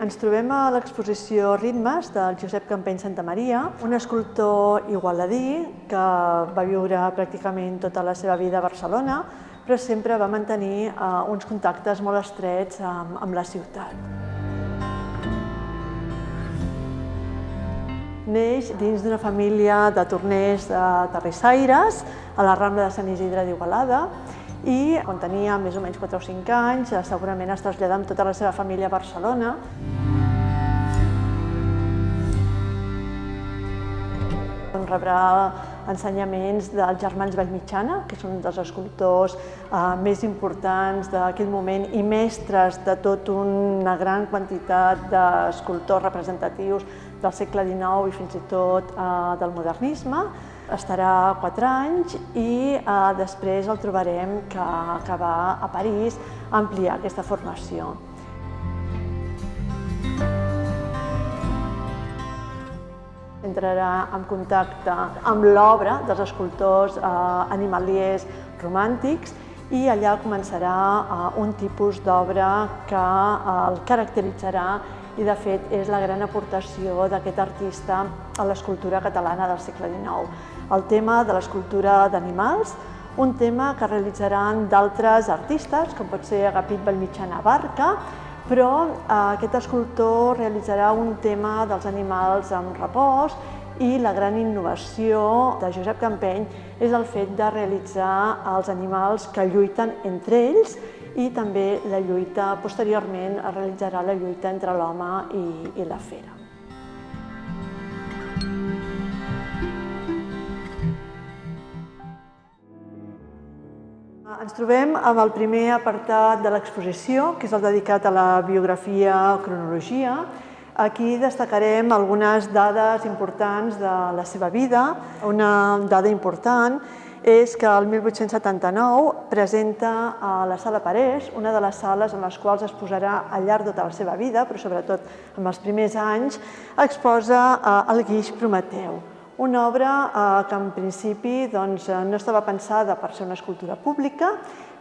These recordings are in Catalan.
Ens trobem a l'exposició Ritmes del Josep Campeny Santamaria, un escultor igualadí que va viure pràcticament tota la seva vida a Barcelona, però sempre va mantenir uns contactes molt estrets amb la ciutat. Neix dins d'una família de torners de terrissaires a la Rambla de Sant Isidre d'Igualada i quan tenia més o menys 4 o 5 anys segurament es trasllada amb tota la seva família a Barcelona. Rebrà ensenyaments dels germans Vallmitjana, que són un dels escultors més importants d'aquell moment i mestres de tota una gran quantitat d'escultors representatius del segle XIX i fins i tot del modernisme. Estarà 4 anys i després el trobarem que va a París a ampliar aquesta formació. Entrarà en contacte amb l'obra dels escultors animaliers romàntics i allà començarà un tipus d'obra que el caracteritzarà i, de fet, és la gran aportació d'aquest artista a l'escultura catalana del segle XIX. El tema de l'escultura d'animals, un tema que realitzaran d'altres artistes, com pot ser Agapit Vallmitjana Barca, però aquest escultor realitzarà un tema dels animals amb repòs i la gran innovació de Josep Campeny és el fet de realitzar els animals que lluiten entre ells i també la lluita, posteriorment es realitzarà la lluita entre l'home i la fera. Ens trobem amb el primer apartat de l'exposició, que és el dedicat a la biografia o cronologia. Aquí destacarem algunes dades importants de la seva vida. Una dada important és que el 1879 presenta a la Sala Parés, una de les sales en les quals es posarà al llarg de tota la seva vida, però sobretot en els primers anys, exposa el Guix Prometeu, una obra que en principi no estava pensada per ser una escultura pública,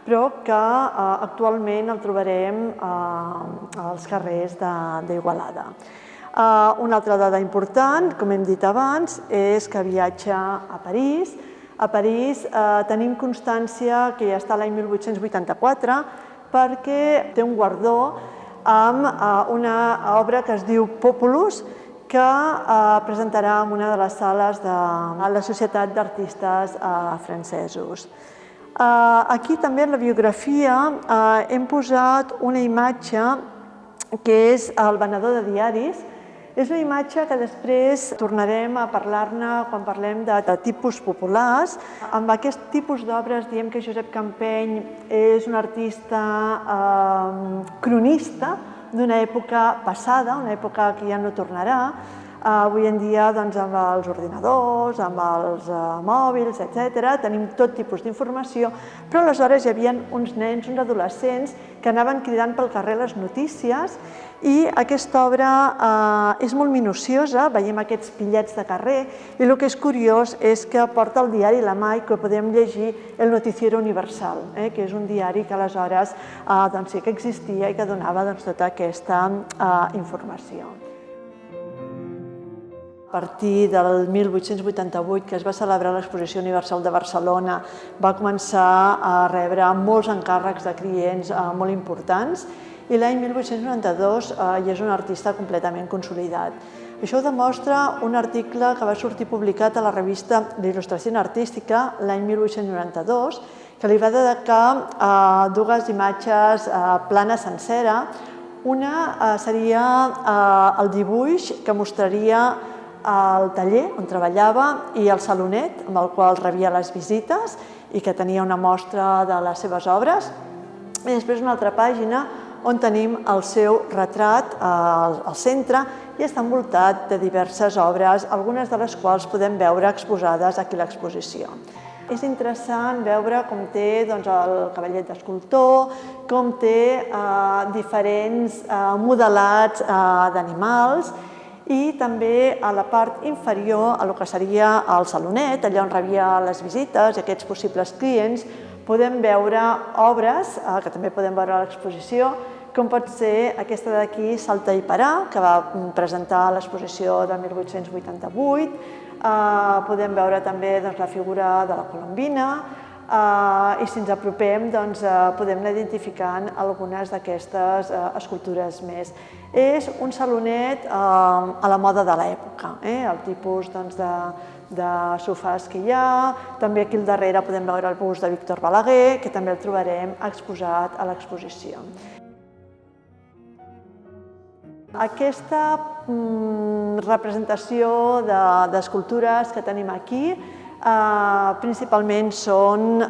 però que actualment el trobarem als carrers d'Igualada. Una altra dada important, com hem dit abans, és que viatja a París. A París tenim constància que ja està l'any 1884 perquè té un guardó amb una obra que es diu Populus, que presentarà en una de les sales de la Societat d'Artistes Francesos. Aquí també en la biografia hem posat una imatge que és el venedor de diaris. És una imatge que després tornarem a parlar-ne quan parlem de tipus populars. Amb aquest tipus d'obres diem que Josep Campeny és un artista cronista d'una època passada, una època que ja no tornarà. Avui en dia, amb els ordinadors, amb els mòbils, etc., tenim tot tipus d'informació, però aleshores hi havia uns nens, uns adolescents, que anaven cridant pel carrer les notícies i aquesta obra és molt minuciosa, veiem aquests bitllets de carrer i el que és curiós és que porta el diari a la mà i que podem llegir el Noticiero Universal, que és un diari que aleshores sí que existia i que donava tota aquesta informació. A partir del 1888, que es va celebrar l'Exposició Universal de Barcelona, va començar a rebre molts encàrrecs de clients molt importants i l'any 1892 ja és un artista completament consolidat. Això ho demostra un article que va sortir publicat a la revista d'Il·lustració Artística l'any 1892, que li va dedicar dues imatges plana sencera. Una seria el dibuix que mostraria el taller on treballava i el salonet amb el qual rebia les visites i que tenia una mostra de les seves obres. I després una altra pàgina on tenim el seu retrat al centre i està envoltat de diverses obres, algunes de les quals podem veure exposades aquí a l'exposició. És interessant veure com té el cavallet d'escultor, com té diferents modelats d'animals i també a la part inferior, a lo que seria el salonet, allà on rebia les visites i aquests possibles clients, podem veure obres, que també podem veure a l'exposició, com pot ser aquesta d'aquí, Salta i Parà, que va presentar l'exposició de 1888. Podem veure també la figura de la Colombina, i si ens apropem podem anar identificant algunes d'aquestes escultures més. És un salonet a la moda de l'època, el tipus de sofàs que hi ha. També aquí al darrere podem veure el bust de Víctor Balaguer, que també el trobarem exposat a l'exposició. Aquesta representació d'escultures que tenim aquí principalment són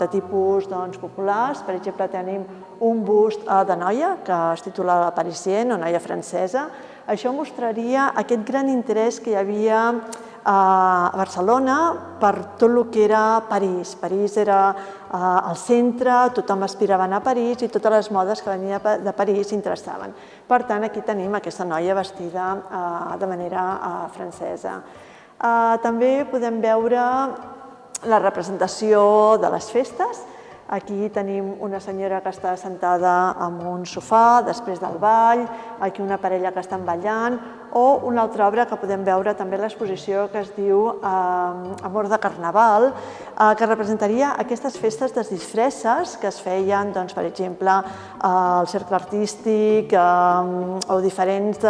de tipus populars. Per exemple, tenim un bust de noia que es titula La Parisienne, o noia francesa. Això mostraria aquest gran interès que hi havia a Barcelona per tot el que era París. París era al centre, tothom aspirava a anar a París i totes les modes que venien de París interessaven. Per tant, aquí tenim aquesta noia vestida de manera francesa. També podem veure la representació de les festes. Aquí tenim una senyora que està sentada en un sofà després del ball, aquí una parella que estan ballant, o una altra obra que podem veure també a l'exposició que es diu Amor de Carnaval, que representaria aquestes festes de disfresses que es feien, per exemple, al cercle artístic o diferents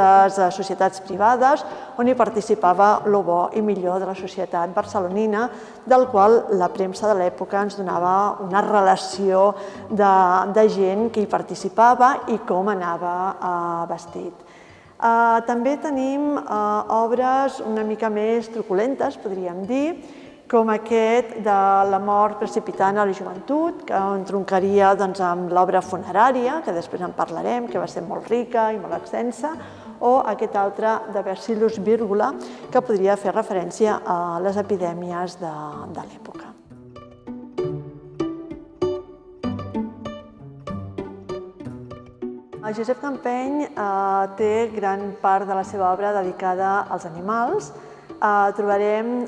societats privades on hi participava el bo i millor de la societat barcelonina, del qual la premsa de l'època ens donava una relació de gent que hi participava i com anava vestit. També tenim obres una mica més truculentes, podríem dir, com aquest de La mort precipitant a la joventut, que entroncaria amb l'obra funerària, que després en parlarem, que va ser molt rica i molt extensa, o aquest altre de Versillus Vírgula, que podria fer referència a les epidèmies de l'època. Josep Campeny té gran part de la seva obra dedicada als animals. Trobarem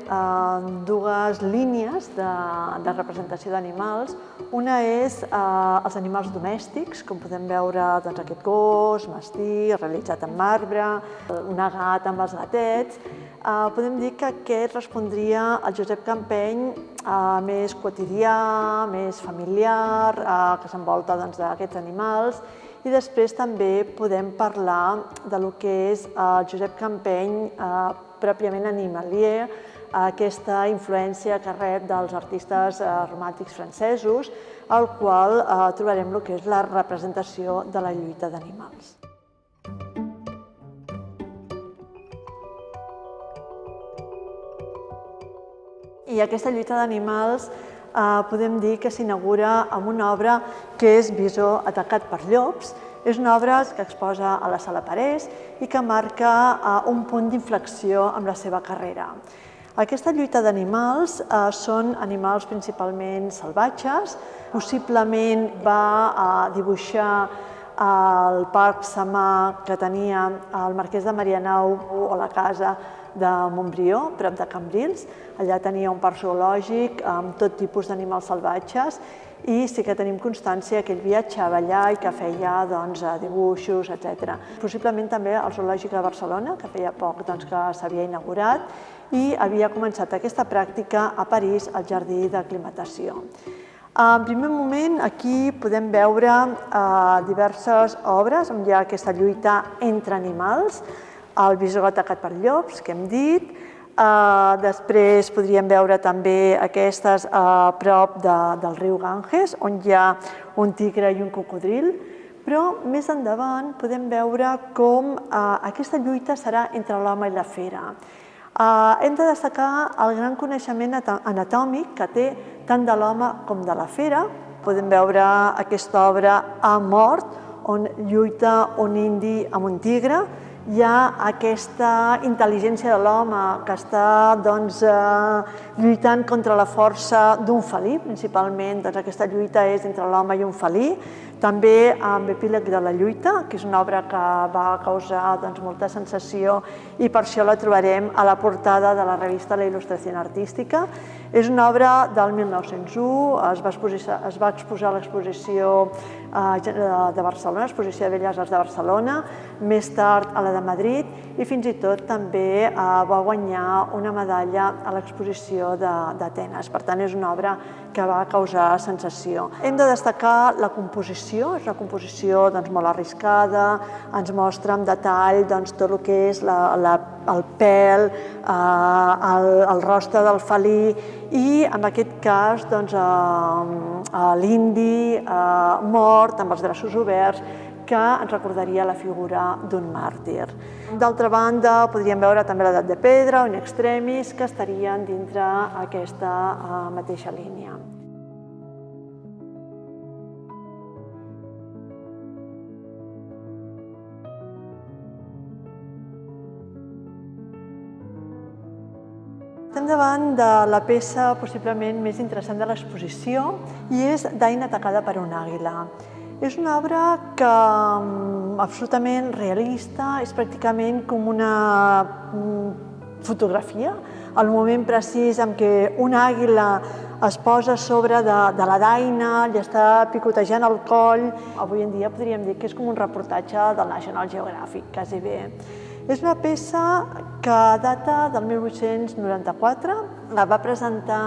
dues línies de representació d'animals. Una és els animals domèstics, com podem veure aquest gos, mastí, realitzat en marbre, una gata amb els gatets. Podem dir que aquest respondria al Josep Campeny més quotidià, més familiar, que s'envolta d'aquests animals. I després també podem parlar del que és el Josep Campeny pròpiament animalier, aquesta influència que rep dels artistes romàntics francesos, al qual trobarem el que és la representació de la lluita d'animals. I aquesta lluita d'animals podem dir que s'inaugura amb una obra que és Visó atacat per llops. És una obra que exposa a la Sala Parés i que marca un punt d'inflexió amb la seva carrera. Aquesta lluita d'animals són animals principalment salvatges. Possiblement va dibuixar el parc Samà que tenia el marquès de Marianao o la casa de Montbrió, prop de Cambrils. Allà tenia un parc zoològic amb tot tipus d'animals salvatges i sí que tenim constància que ell viatjava allà i que feia dibuixos, etc. Possiblement també al zoològic de Barcelona, que feia poc que s'havia inaugurat, i havia començat aquesta pràctica a París, al jardí d'aclimatació. En primer moment, aquí podem veure diverses obres on hi ha aquesta lluita entre animals, el visó atacat per llops, que hem dit. Després podríem veure també aquestes a prop del riu Ganges, on hi ha un tigre i un cocodril, però més endavant podem veure com aquesta lluita serà entre l'home i la fera. Hem de destacar el gran coneixement anatòmic que té tant de l'home com de la fera. Podem veure aquesta obra A mort, on lluita un indi amb un tigre. Hi ha aquesta intel·ligència de l'home que està lluitant contra la força d'un felí, principalment aquesta lluita és entre l'home i un felí. També amb Epíleg de la lluita, que és una obra que va causar molta sensació i per això la trobarem a la portada de la revista La Il·lustració artística. És una obra del 1901, es va exposar a l'exposició de Barcelona, l'exposició de Belles Arts de Barcelona, més tard a la de Madrid i fins i tot també va guanyar una medalla a l'exposició d'Atenes. Per tant, és una obra que va causar sensació. Hem de destacar la composició, és una composició molt arriscada, ens mostra amb detall tot el que és el pèl, el rostre del felí i, en aquest cas, l'indi mort amb els braços oberts, que ens recordaria la figura d'un màrtir. D'altra banda, podríem veure també l'edat de pedra o in extremis, que estarien dintre aquesta mateixa línia. Estem davant de la peça possiblement més interessant de l'exposició i és Daina atacada per una àguila. És una obra que absolutament realista, és pràcticament com una fotografia, el moment precís en què una àguila es posa a sobre de la daina, li està picotejant el coll. Avui en dia podríem dir que és com un reportatge del National Geographic, quasi bé. És una peça que data del 1894, la va presentar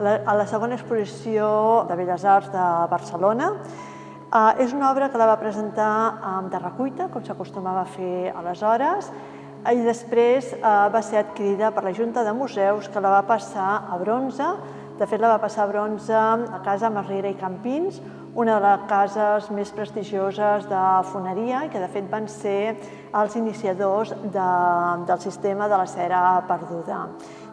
a la segona exposició de Belles Arts de Barcelona. És una obra que la va presentar amb terracuita, com s'acostumava a fer aleshores, i després va ser adquirida per la Junta de Museus, que la va passar a bronze. De fet, la va passar a bronze a Casa Masriera i Campins, una de les cases més prestigioses de foneria i que, de fet, van ser els iniciadors del sistema de la cera perduda.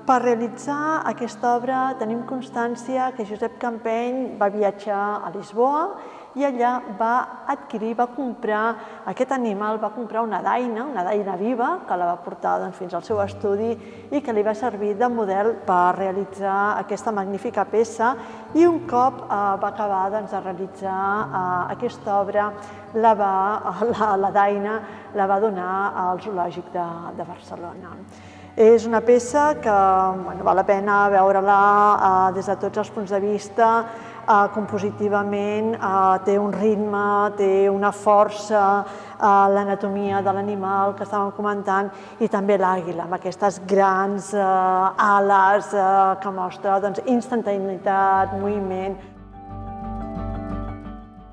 Per realitzar aquesta obra tenim constància que Josep Campeny va viatjar a Lisboa i allà va adquirir, va comprar aquest animal, va comprar una daina viva, que la va portar fins al seu estudi i que li va servir de model per realitzar aquesta magnífica peça i un cop va acabar de realitzar aquesta obra, la daina la va donar al Zoològic de Barcelona. És una peça que val la pena veure-la des de tots els punts de vista. Compositivament té un ritme, té una força, l'anatomia de l'animal que estàvem comentant i també l'àguila, amb aquestes grans ales que mostra instantaneïtat, moviment.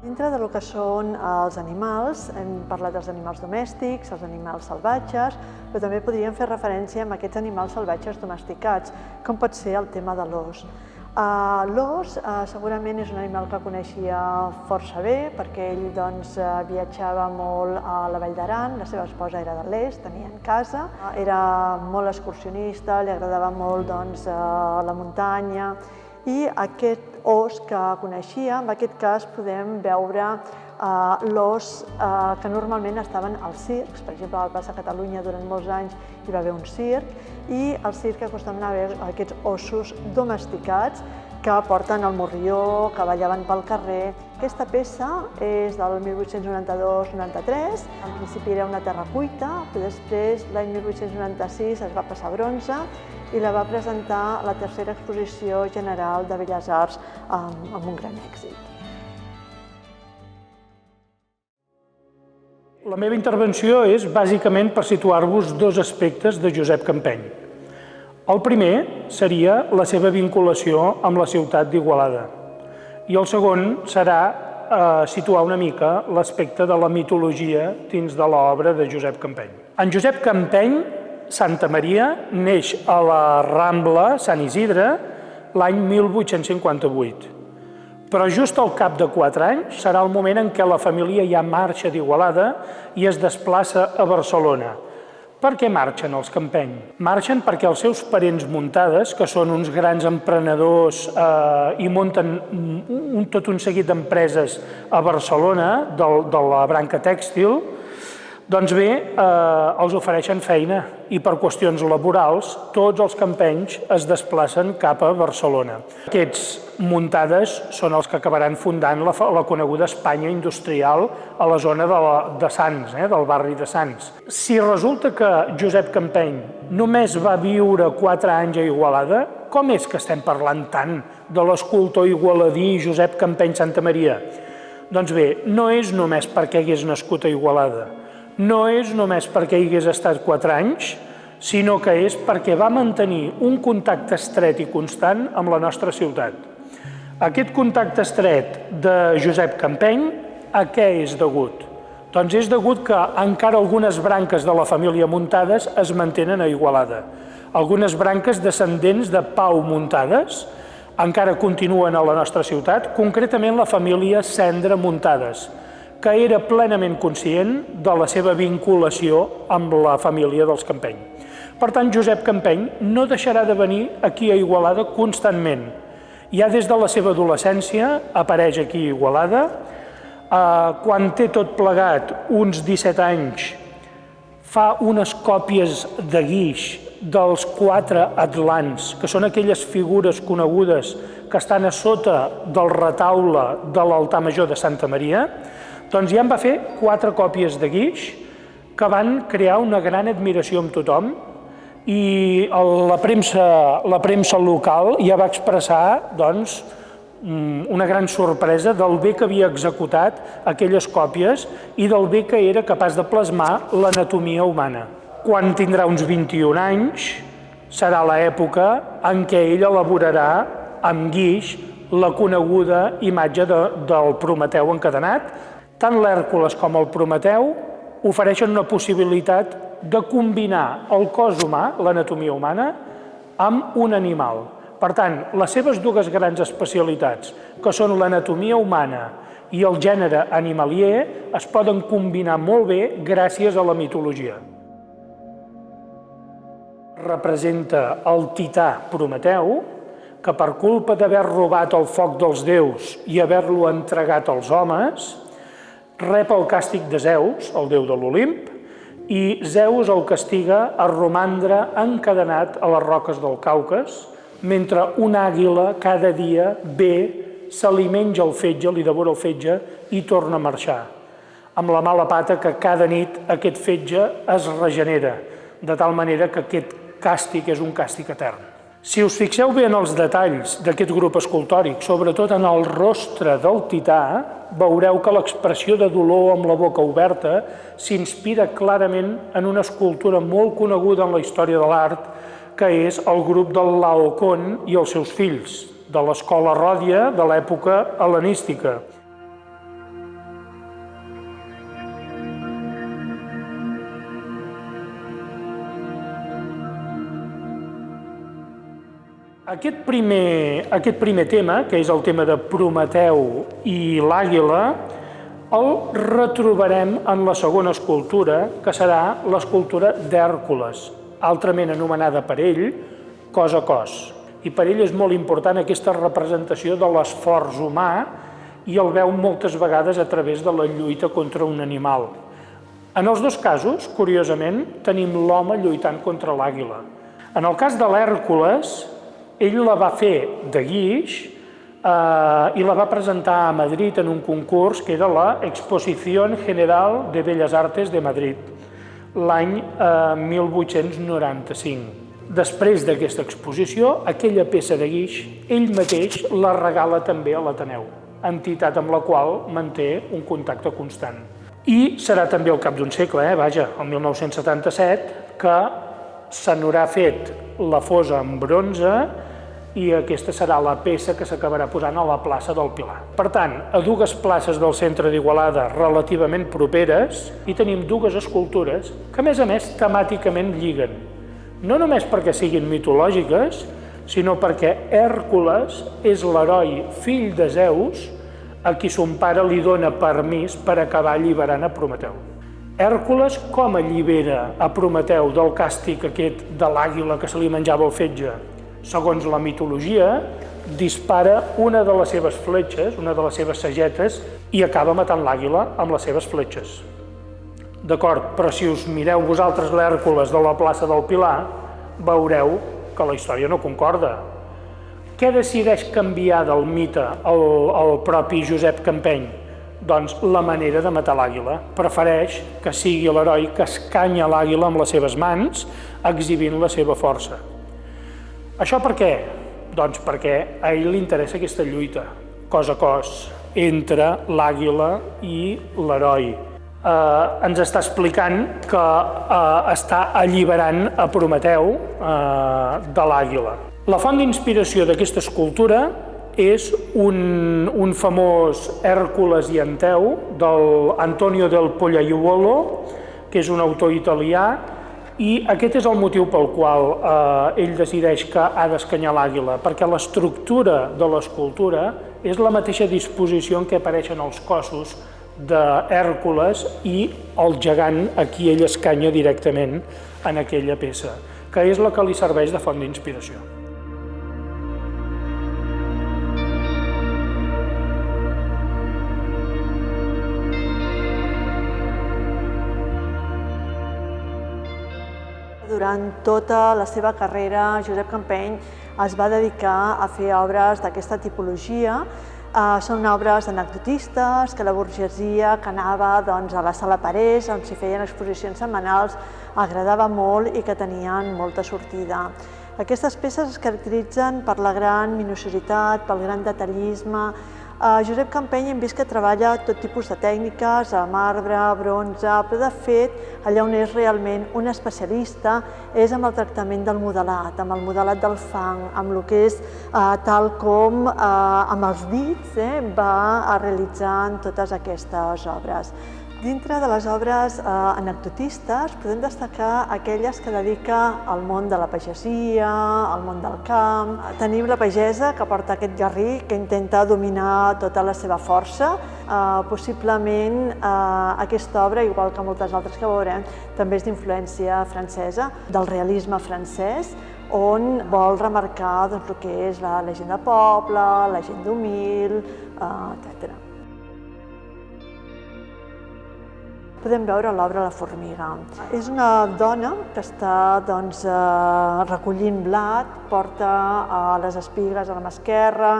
Dintre del que són els animals, hem parlat dels animals domèstics, els animals salvatges, però també podríem fer referència a aquests animals salvatges domesticats, com pot ser el tema de l'ós. L'ós segurament és un animal que coneixia força bé perquè ell viatjava molt a la Vall d'Aran, la seva esposa era de l'est, tenien casa, era molt excursionista, li agradava molt la muntanya i aquest ós que coneixia, en aquest cas podem veure l'ós que normalment estaven als circs, per exemple a la plaça Catalunya durant molts anys hi va haver un circ i al circ acostumen a haver aquests ossos domesticats que porten el morrió, que ballaven pel carrer. Aquesta peça és del 1892-93, en principi era una terracuita, però després l'any 1896 es va passar a bronze i la va presentar a la tercera exposició general de Belles Arts amb un gran èxit. La meva intervenció és bàsicament per situar-vos dos aspectes de Josep Campeny. El primer seria la seva vinculació amb la ciutat d'Igualada i el segon serà situar una mica l'aspecte de la mitologia dins de l'obra de Josep Campeny. En Josep Campeny, Santa Maria, neix a la Rambla Sant Isidre l'any 1858. Però just al cap de 4 anys serà el moment en què la família ja marxa d'Igualada i es desplaça a Barcelona. Per què marxen els Campeny? Marxen perquè els seus parents Muntades, que són uns grans emprenedors i munten tot un seguit d'empreses a Barcelona, de la branca tèxtil, doncs bé, els ofereixen feina i per qüestions laborals tots els campenys es desplacen cap a Barcelona. Aquests Muntades són els que acabaran fundant la coneguda Espanya industrial a la zona de Sants, del barri de Sants. Si resulta que Josep Campeny només va viure 4 anys a Igualada, com és que estem parlant tant de l'escultor igualadí Josep Campeny Santamaria? Doncs bé, no és només perquè hagués nascut a Igualada, no és només perquè hi hagués estat 4 anys, sinó que és perquè va mantenir un contacte estret i constant amb la nostra ciutat. Aquest contacte estret de Josep Campeny, a què és degut? Doncs és degut que encara algunes branques de la família Muntades es mantenen a Igualada. Algunes branques descendents de Pau Muntades encara continuen a la nostra ciutat, concretament la família Cendra Muntades, que era plenament conscient de la seva vinculació amb la família dels Campeny. Per tant, Josep Campeny no deixarà de venir aquí a Igualada constantment. Ja des de la seva adolescència apareix aquí a Igualada. Quan té tot plegat uns 17 anys, fa unes còpies de guix dels 4 atlants, que són aquelles figures conegudes que estan a sota del retaule de l'altar major de Santa Maria, doncs ja en va fer 4 còpies de guix que van crear una gran admiració amb tothom, i la premsa local ja va expressar doncs, una gran sorpresa del bé que havia executat aquelles còpies i del bé que era capaç de plasmar l'anatomia humana. Quan tindrà uns 21 anys, serà l'època en què ell elaborarà amb guix la coneguda imatge del Prometeu encadenat. Tant l'Hèrcules com el Prometeu ofereixen una possibilitat de combinar el cos humà, l'anatomia humana, amb un animal. Per tant, les seves dues grans especialitats, que són l'anatomia humana i el gènere animalier, es poden combinar molt bé gràcies a la mitologia. Representa el tità Prometeu, que per culpa d'haver robat el foc dels déus i haver-lo entregat als homes, rep el càstig de Zeus, el déu de l'Olimp, i Zeus el castiga a romandre encadenat a les roques del Caucas, mentre una àguila cada dia ve, se li menja el fetge, li devora el fetge i torna a marxar. Amb la mala pata que cada nit aquest fetge es regenera, de tal manera que aquest càstig és un càstig etern. Si us fixeu bé en els detalls d'aquest grup escultòric, sobretot en el rostre del tità, veureu que l'expressió de dolor amb la boca oberta s'inspira clarament en una escultura molt coneguda en la història de l'art, que és el grup del Laocon i els seus fills, de l'escola Ròdia de l'època hel·lenística. Aquest primer tema, que és el tema de Prometeu i l'àguila, el retrobarem en la segona escultura, que serà l'escultura d'Hèrcules, altrament anomenada per ell cos a cos. I per ell és molt important aquesta representació de l'esforç humà i el veu moltes vegades a través de la lluita contra un animal. En els dos casos, curiosament, tenim l'home lluitant contra l'àguila. En el cas de l'Hèrcules, ell la va fer de guix i la va presentar a Madrid en un concurs que era la Exposición General de Bellas Artes de Madrid, l'any 1895. Després d'aquesta exposició, aquella peça de guix, ell mateix la regala també a l'Ateneu, entitat amb la qual manté un contacte constant. I serà també al cap d'un segle, el 1977, que se n'haurà fet la fosa en bronze i aquesta serà la peça que s'acabarà posant a la plaça del Pilar. Per tant, a dues places del centre d'Igualada relativament properes hi tenim dues escultures que, a més, temàticament lliguen. No només perquè siguin mitològiques, sinó perquè Hèrcules és l'heroi fill de Zeus a qui son pare li dona permís per acabar alliberant a Prometeu. Hèrcules com allibera a Prometeu del càstig aquest de l'àguila que se li menjava el fetge? Segons la mitologia, dispara una de les seves fletxes, una de les seves sagetes, i acaba matant l'àguila amb les seves fletxes. D'acord, però si us mireu vosaltres l'Hèrcules de la plaça del Pilar, veureu que la història no concorda. Què decideix canviar del mite el propi Josep Campeny? Doncs la manera de matar l'àguila. Prefereix que sigui l'heroi que escanya l'àguila amb les seves mans, exhibint la seva força. Això per què? Doncs perquè a ell li interessa aquesta lluita, cos a cos, entre l'àguila i l'heroi. Ens està explicant que està alliberant a Prometeu de l'àguila. La font d'inspiració d'aquesta escultura és un famós Hèrcules i Anteu d'Antonio del Pollaiuolo, que és un autor italià, i aquest és el motiu pel qual ell decideix que ha d'escanyar l'àguila, perquè l'estructura de l'escultura és la mateixa disposició en què apareixen els cossos d'Hèrcules i el gegant a qui ell escanya directament en aquella peça, que és la que li serveix de font d'inspiració. Durant tota la seva carrera, Josep Campeny es va dedicar a fer obres d'aquesta tipologia. Són obres anecdotistes que la burgesia que anava a la Sala Parés, on s'hi feien exposicions setmanals, agradava molt i que tenien molta sortida. Aquestes peces es caracteritzen per la gran minuciositat, pel gran detallisme. Josep Campeny hem vist que treballa tot tipus de tècniques, marbre, bronze, però de fet allà on és realment un especialista és amb el tractament del modelat, amb el modelat del fang, amb el que és tal com amb els dits va realitzant totes aquestes obres. Dintre de les obres anecdotistes podem destacar aquelles que dedica al món de la pagesia, al món del camp. Tenim la pagesa que porta aquest garrí que intenta dominar tota la seva força. Possiblement aquesta obra, igual que moltes altres que veurem, també és d'influència francesa, del realisme francès, on vol remarcar el que és la gent de poble, la gent humil, etc. Podem veure l'obra La formiga. És una dona que està recollint blat, porta les espigues a la mà esquerra,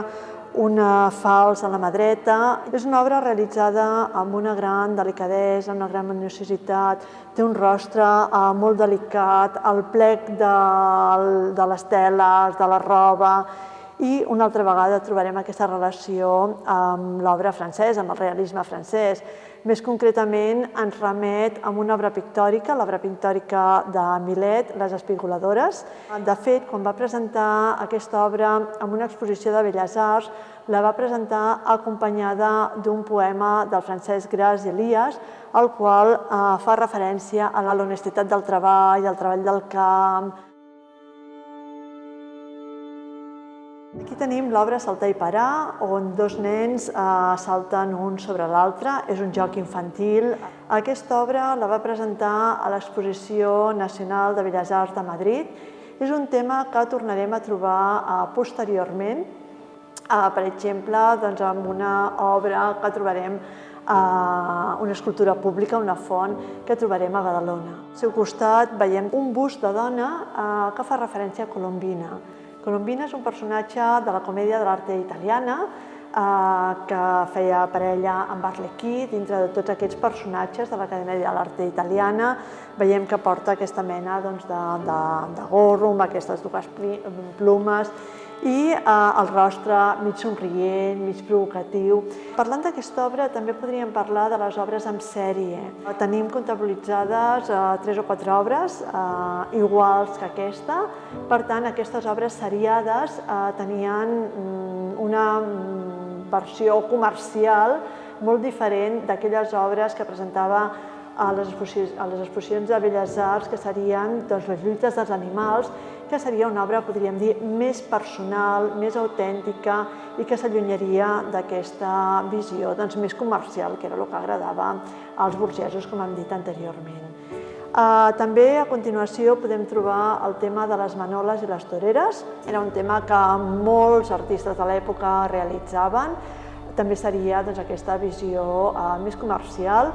una falç a la mà dreta. És una obra realitzada amb una gran delicadesa, una gran minuciositat, té un rostre molt delicat, el plec de les teles, de la roba, i una altra vegada trobarem aquesta relació amb l'obra francesa, amb el realisme francès. Més concretament ens remet a una obra pictòrica, l'obra pictòrica de Millet, Les espigoladores. De fet, quan va presentar aquesta obra en una exposició de Belles Arts, la va presentar acompanyada d'un poema del Francesc Gras i Elias, el qual fa referència a l'honestedat del treball, al treball del camp. Aquí tenim l'obra Saltar i parar, on dos nens salten un sobre l'altre. És un joc infantil. Aquesta obra la va presentar a l'Exposició Nacional de Belles Arts de Madrid. És un tema que tornarem a trobar posteriorment, per exemple, amb una obra que trobarem, una escultura pública, una font que trobarem a Badalona. Al seu costat veiem un bust de dona que fa referència a Colombina. Colombina és un personatge de la comèdia de l'arte italiana que feia parella amb Arlequí. Dintre de tots aquests personatges de l'Acadèmia de l'Arte Italiana veiem que porta aquesta mena de gorro amb aquestes dues plumes i el rostre mig somrient, mig provocatiu. Parlant d'aquesta obra, també podríem parlar de les obres en sèrie. Tenim comptabilitzades 3 o 4 obres iguals que aquesta. Per tant, aquestes obres seriades tenien una versió comercial molt diferent d'aquelles obres que presentava a les exposicions de Belles Arts, que serien les lluites dels animals, que seria una obra, podríem dir, més personal, més autèntica i que s'allunyaria d'aquesta visió més comercial, que era el que agradava als burgesos, com hem dit anteriorment. També, a continuació, podem trobar el tema de les manoles i les toreres. Era un tema que molts artistes de l'època realitzaven. També seria aquesta visió més comercial.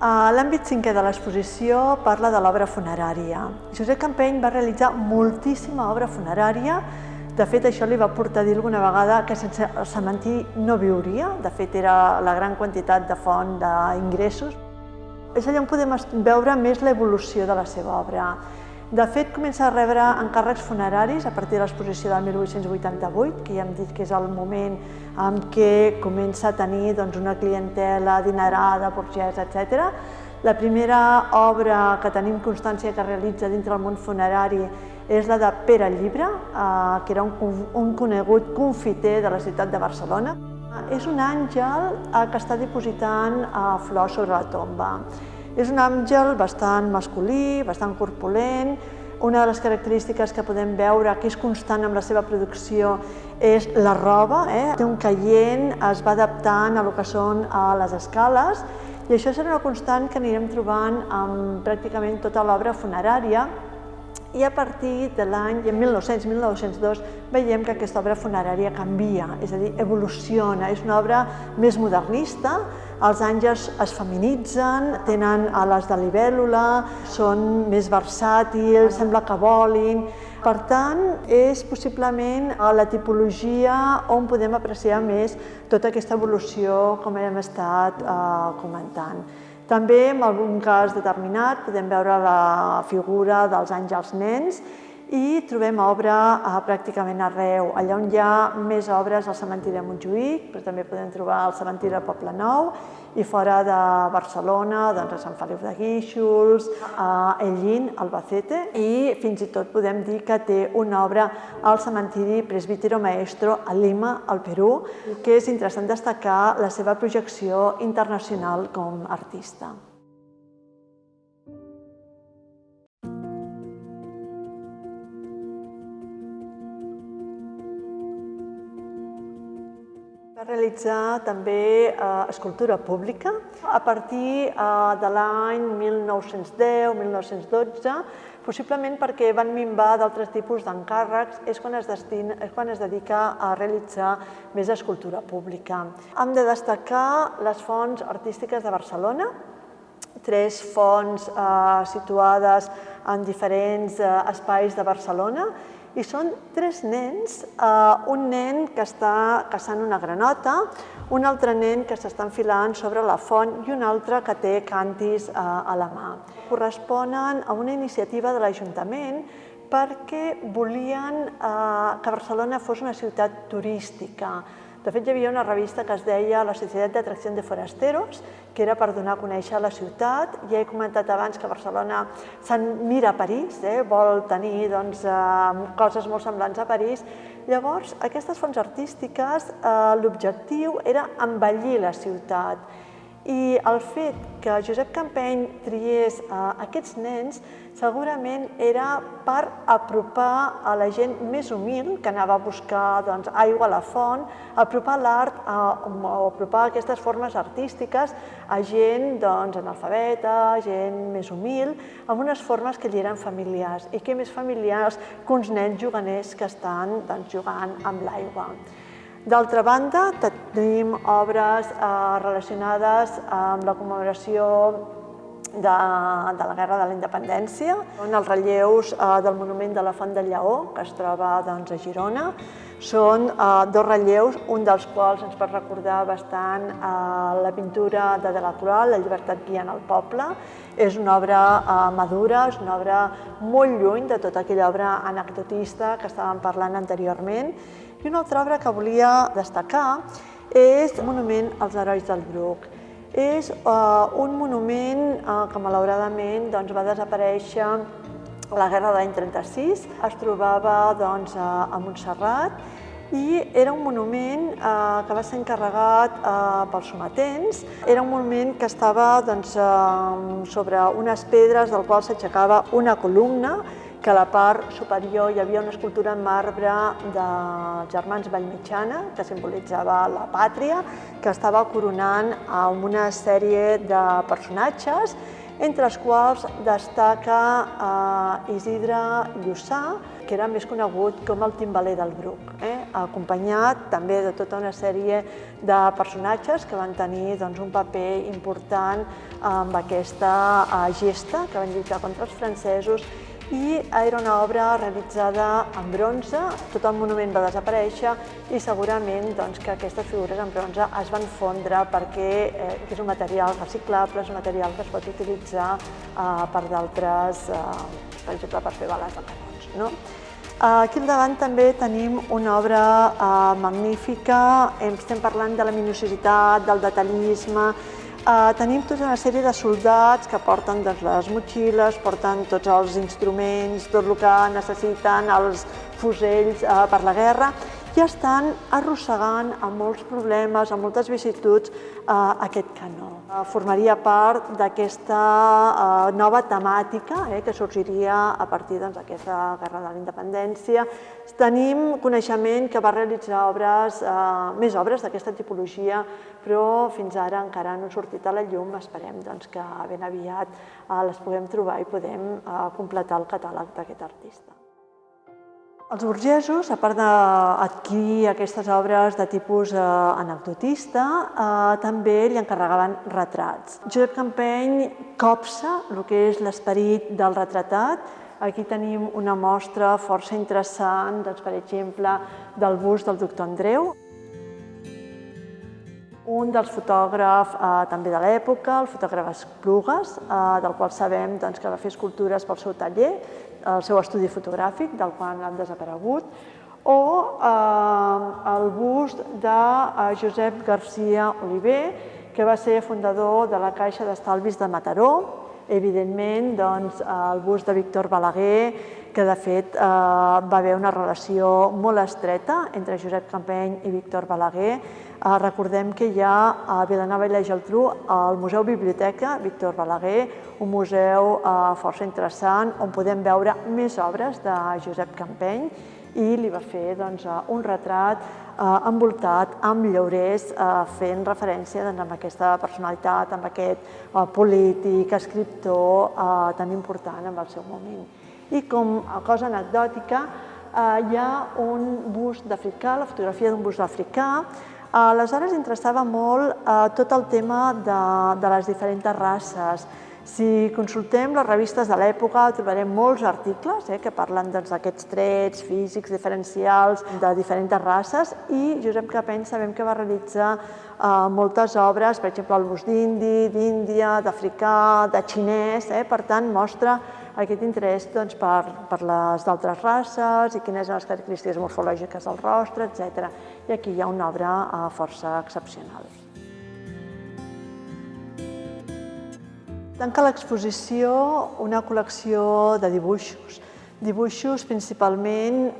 L'àmbit cinquè de l'exposició parla de l'obra funerària. Josep Campeny va realitzar moltíssima obra funerària. De fet, això li va portar a dir alguna vegada que sense el cementiri no viuria. De fet, era la gran quantitat de font d'ingressos. És allà on podem veure més l'evolució de la seva obra. De fet, comença a rebre encàrrecs funeraris a partir de l'exposició del 1888, que ja hem dit que és el moment en què comença a tenir una clientela adinerada, burgesa, etc. La primera obra que tenim constància que realitza dintre del món funerari és la de Pere Llibre, que era un conegut confiter de la ciutat de Barcelona. És un àngel que està dipositant flors sobre la tomba. És un àngel bastant masculí, bastant corpulent. Una de les característiques que podem veure que és constant amb la seva producció és la roba. Té un caient, es va adaptant a lo que són les escales, i això serà una constant que anirem trobant amb pràcticament tota l'obra funerària. I a partir de l'any 1900-1902 veiem que aquesta obra funerària canvia, és a dir, evoluciona. És una obra més modernista, els àngels es feminitzen, tenen ales de libèl·lula, són més versàtils, sembla que volin. Per tant, és possiblement la tipologia on podem apreciar més tota aquesta evolució, com hem estat comentant. També, en algun cas determinat, podem veure la figura dels àngels nens i trobem obra pràcticament arreu. Allà on hi ha més obres, al cementiri de Montjuïc, però també podem trobar al cementiri del Poblenou, i fora de Barcelona, a Sant Feliu de Guíxols, a Ellín, Albacete, i fins i tot podem dir que té una obra al cementiri Presbítero Maestro a Lima, al Perú, que és interessant destacar la seva projecció internacional com a artista. Va realitzar també escultura pública. A partir de l'any 1910-1912, possiblement perquè van minvar d'altres tipus d'encàrrecs, és quan es dedica a realitzar més escultura pública. Hem de destacar les fonts artístiques de Barcelona, 3 fonts situades en diferents espais de Barcelona, i són 3 nens, un nen que està caçant una granota, un altre nen que s'està enfilant sobre la font i un altre que té cantis a la mà. Corresponen a una iniciativa de l'Ajuntament perquè volien que Barcelona fos una ciutat turística. De fet, hi havia una revista que es deia La Societat de Atracción de Forasteros, que era per donar a conèixer la ciutat. Ja he comentat abans que Barcelona se'n mira a París, vol tenir coses molt semblants a París. Llavors, aquestes fonts artístiques, l'objectiu era embellir la ciutat. I el fet que Josep Campeny triés aquests nens segurament era per apropar a la gent més humil, que anava a buscar aigua a la font, apropar l'art o apropar aquestes formes artístiques a gent analfabeta, gent més humil, amb unes formes que li eren familiars. I què més familiars que uns nens juganers que estan jugant amb l'aigua. D'altra banda, tenim obres relacionades amb la commemoració de la Guerra de la Independència. Són els relleus del monument de la Font del Lleó, que es troba a Girona. Són 2 relleus, un dels quals ens pot recordar bastant la pintura de Delacroix, La llibertat guiant el poble. És una obra madura, és una obra molt lluny de tota aquella obra anecdotista que estàvem parlant anteriorment. I una altra obra que volia destacar és el monument als herois del Bruc. És un monument que malauradament va desaparèixer a la guerra de l'any 36, es trobava a Montserrat i era un monument que va ser encarregat pels sometents. Era un monument que estava sobre unes pedres del qual s'aixecava una columna, que a la part superior hi havia una escultura en marbre dels germans Vallmitjana, que simbolitzava la pàtria, que estava coronant amb una sèrie de personatges, entre els quals destaca Isidre Lluçà, que era més conegut com el timbaler del Bruc. acompanyat també de tota una sèrie de personatges que van tenir un paper important amb aquesta gesta que van lluitar contra els francesos, i era una obra realitzada en bronze. Tot el monument va desaparèixer i segurament que aquestes figures en bronze es van fondre perquè és un material reciclable, és un material que es pot utilitzar per d'altres, per exemple, per fer bales de canons. Aquí al davant també tenim una obra magnífica. Estem parlant de la minuciositat, del detallisme. Tenim tota una sèrie de soldats que porten les motxilles, porten tots els instruments, tot el que necessiten, els fusells per la guerra, i estan arrossegant amb molts problemes, amb moltes vicissituds, aquest canó. Formaria part d'aquesta nova temàtica que sorgiria a partir d'aquesta Guerra de la Independència. Tenim coneixement que va realitzar més obres d'aquesta tipologia, però fins ara encara no han sortit a la llum. Esperem que ben aviat les puguem trobar i podem completar el catàleg d'aquest artista. Els burgesos, a part d'adquirir aquestes obres de tipus anecdotista, també li encarregaven retrats. Josep Campeny copsa el que és l'esperit del retratat. Aquí tenim una mostra força interessant, per exemple, del bust del doctor Andreu. Un dels fotògrafs també de l'època, el fotògraf Esplugues, del qual sabem que va fer escultures pel seu taller, el seu estudi fotogràfic, del qual han desaparegut, o el bust de Josep Garcia Oliver, que va ser fundador de la Caixa d'Estalvis de Mataró. Evidentment, el bust de Víctor Balaguer, que de fet va haver una relació molt estreta entre Josep Campeny i Víctor Balaguer. Recordem que hi ha a Vilanova i la Geltrú el Museu Biblioteca Víctor Balaguer, un museu força interessant on podem veure més obres de Josep Campeny, i li va fer un retrat envoltat amb llaurers, fent referència a aquesta personalitat, amb aquest polític, escriptor tan important en el seu moment. I com a cosa anecdòtica, hi ha un bust d'africà, la fotografia d'un bust d'africà. Aleshores interessava molt tot el tema de les diferents races. Si consultem les revistes de l'època trobarem molts articles que parlen d'aquests trets físics diferencials de diferents races, i Josep Campeny sabem que va realitzar moltes obres, per exemple el bust d'indi, d'Índia, d'africà, de xinès. Per tant, mostra aquest interès per les d'altres races i quines són les característiques morfològiques del rostre, etc. I aquí hi ha una obra força excepcional. Tanca l'exposició una col·lecció de dibuixos. Dibuixos principalment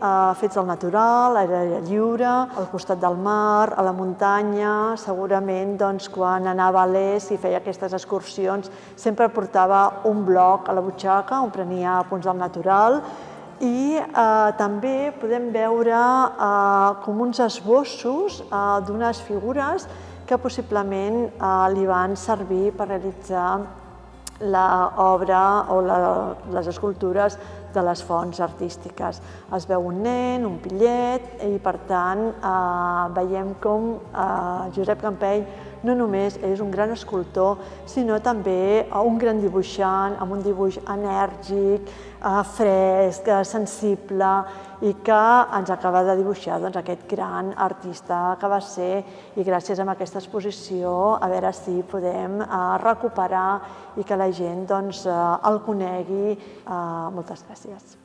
fets al natural, a l'aire lliure, al costat del mar, a la muntanya. Segurament quan anava a l'est i feia aquestes excursions sempre portava un bloc a la butxaca on prenia apunts del natural, i també podem veure com uns esbossos d'unes figures que possiblement li van servir per realitzar l'obra o les escultures de les fonts artístiques. Es veu un nen, un pillet, i per tant veiem com Josep Campeny no només és un gran escultor, sinó també un gran dibuixant, amb un dibuix enèrgic, fresc, sensible, i que ens acaba de dibuixar aquest gran artista que va ser, i gràcies a aquesta exposició a veure si podem recuperar i que la gent el conegui. Moltes gràcies.